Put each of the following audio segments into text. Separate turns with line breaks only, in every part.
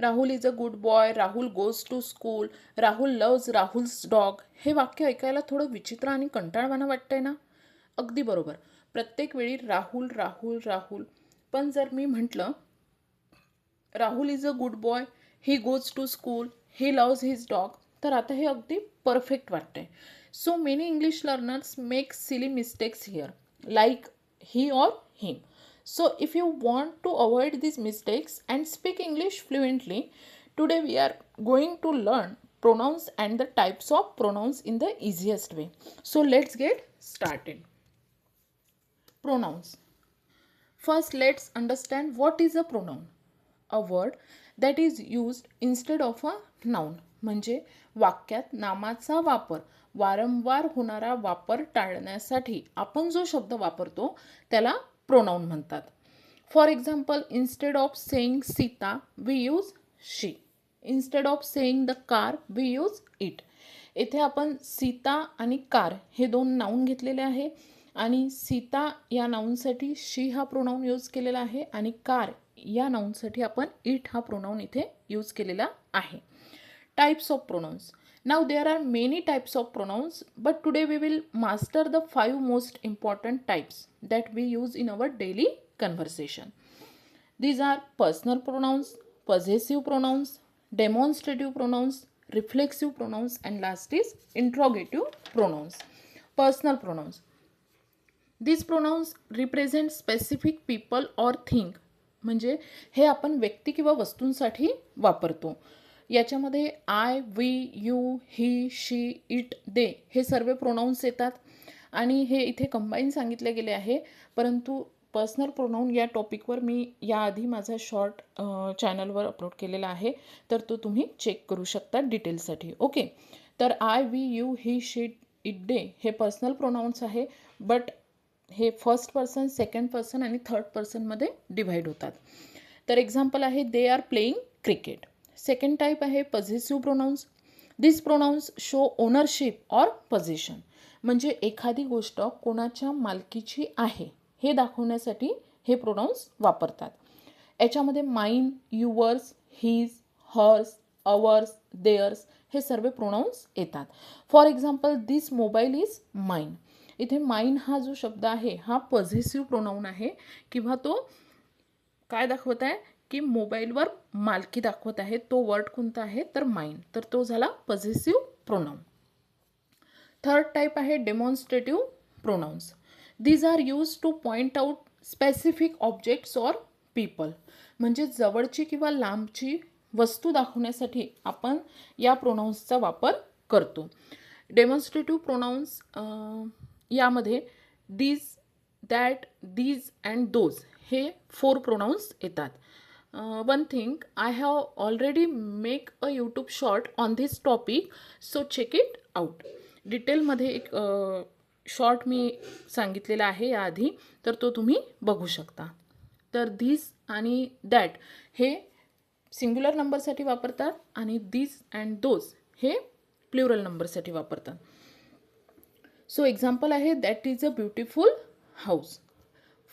Rahul is a good boy, Rahul goes to school, Rahul loves Rahul's dog. हे वाक्य ऐकायला थोडं विचित्र आणि कंटाळवाणं वाटतंय ना? अगदी बरोबर. प्रत्येक वेळी राहुल राहुल राहुल. पण जर मी म्हटलं Rahul is a good boy, he goes to school, he loves his dog, तर आता हे अगदी परफेक्ट वाटतंय. So many English learners make silly mistakes here, like he or him. So if you want to avoid these mistakes and speak English fluently, today we are going to learn pronouns and the types of pronouns in the easiest way. So let's get started. Pronouns. First, let's understand what is a pronoun. A word that is used instead of a noun. म्हणजे वाक्यात नामाचा वापर, वारंवार होणारा वापर टाळण्यासाठी आपण जो शब्द वापरतो त्याला प्रोनाउन म्हणतात. For example, instead of saying Sita we use she. Instead of saying the car we use it. येथे आपण सीता आणि कार हे दोन नाऊन घेतलेले आहे आणि सीता या नाऊनसाठी शी हा प्रोनाऊन यूज केलेला आहे आणि कार या नाऊनसाठी आपण इट हा प्रोनाऊन इथे यूज केलेला आहे. Types of pronounce. Now there are many types of pronouns, but today we will master the 5 most important types that we use in our daily conversation. These are personal pronouns, possessive pronouns, demonstrative pronouns, reflexive pronouns, and last is interrogative pronouns. Personal pronouns. These pronouns represent specific people or thing. म्हणजे हे आपण व्यक्ती किंवा वस्तूंसाठी वापरतो. याच्यामध्ये I, we, you, he, she, it, they हे सर्व प्रोनाउन्स येतात आणि हे इथे कंबाईन सांगितले गेले आहे. परंतु पर्सनल प्रोनाऊन या टॉपिकवर मी याआधी माझा शॉर्ट चॅनलवर अपलोड केलेला आहे, तर तो तुम्ही चेक करू शकता डिटेल्ससाठी. ओके. तर I, we, you, he, she, it, they हे पर्सनल प्रोनाउन्स आहे, बट हे फर्स्ट पर्सन, सेकंड पर्सन आणि थर्ड पर्सनमध्ये डिव्हाइड होतात. तर एक्झाम्पल आहे they are playing cricket. Second type आहे possessive pronouns. This pronouns show ownership or possession. म्हणजे एखादी गोष्ट कोणाच्या मालकीची आहे हे दाखवण्यासाठी हे प्रोनाउन्स वापरतात. याच्यामध्ये mine, yours, his, hers, ours, theirs हे सर्व प्रोनाउन्स येतात. For example, this mobile is mine. इथे माइन हा जो शब्द आहे हा पॉझेसिव्ह प्रोनाउन आहे किंवा तो काय दाखवत आहे की मोबाईलवर मालकी दाखवत आहे. तो वर्ड कोणता आहे तर माइन, तर तो झाला पॉझेसिव्ह प्रोनाउन. थर्ड टाईप आहे demonstrative pronouns. These are use to point out specific objects or people. म्हणजे जवळची किंवा लांबची वस्तू दाखवण्यासाठी आपण या प्रोनाउन्सचा वापर करतो. डेमॉन्स्ट्रेटिव्ह प्रोनाउन्स यामध्ये these, that, these and those हे 4 प्रोनाउन्स येतात. One thing, I have already make a YouTube short on this topic, so check it out. डिटेलमध्ये एक शॉर्ट मी सांगितलेला आहे याआधी, तर तो तुम्ही बघू शकता. तर धिस आणि दॅट हे सिंग्युलर नंबरसाठी वापरतात आणि दीज अँड दोज हे प्लुरल नंबरसाठी वापरतात. सो एक्झाम्पल आहे that is a beautiful house.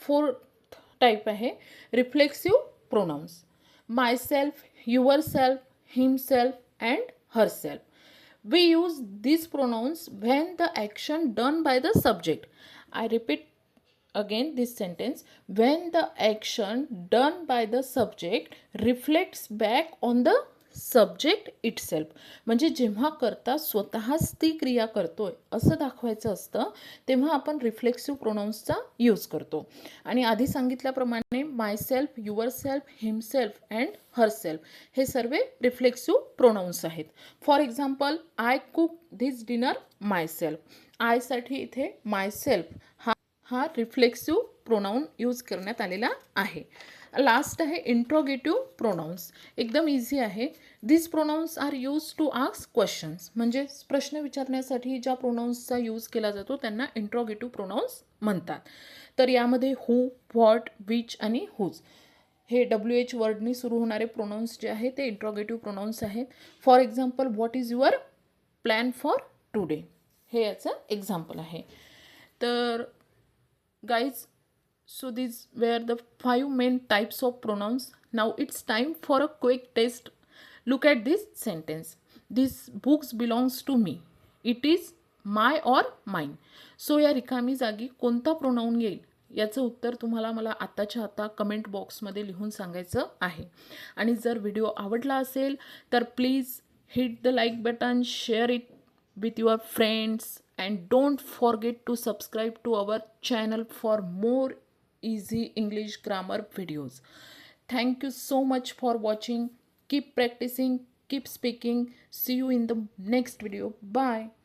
Fourth type आहे reflexive pronouns. Myself, yourself, himself and herself. We use these pronouns when the action done by the subject. I repeat again this sentence. When the action done by the subject reflects back on the subject itself. म्हणजे जेव्हा करता स्वतःच ती क्रिया करतोय असं दाखवायचं असतं तेव्हा आपण रिफ्लेक्सिव्ह प्रोनाउन्सचा यूज करतो. आणि आधी सांगितल्याप्रमाणे myself, yourself, himself and herself हे सर्व रिफ्लेक्सिव्ह प्रोनाउन्स आहेत. For example, I cook this dinner myself. आयसाठी इथे माय सेल्फ हा रिफ्लेक्सिव्ह प्रोनाउन यूज करण्यात आलेला आहे. लास्ट आहे इंट्रोगेटिव्ह प्रोनाउन्स. एकदम इझी आहे. This pronouns are use to ask questions. म्हणजे प्रश्न विचारण्यासाठी ज्या प्रोनाउन्सचा यूज केला जातो त्यांना इंट्रोगेटिव्ह प्रोनाउन्स म्हणतात. तर यामध्ये हू, व्हॉट, विच आणि हुज हे WH वर्डनी सुरू होणारे प्रोनाउन्स जे आहे ते इंट्रोगेटिव्ह प्रोनाउन्स आहेत. For example, what is your plan for today हे याचं एक्झाम्पल आहे. तर guys, so these were the 5 main types of pronouns Now it's time for a quick test. Look at this sentence. This books belongs to me. It is my or mine. So या रिकामी जागी कोणता pronoun येईल याचं उत्तर तुम्हाला मला आत्ताच्या आता कमेंट बॉक्समध्ये लिहून सांगायचं आहे. आणि जर व्हिडिओ आवडला असेल तर please hit the like button, share it with your friends, and don't forget to subscribe to our channel for more easy English grammar videos. Thank you so much for watching. Keep practicing, keep speaking. See you in the next video. Bye.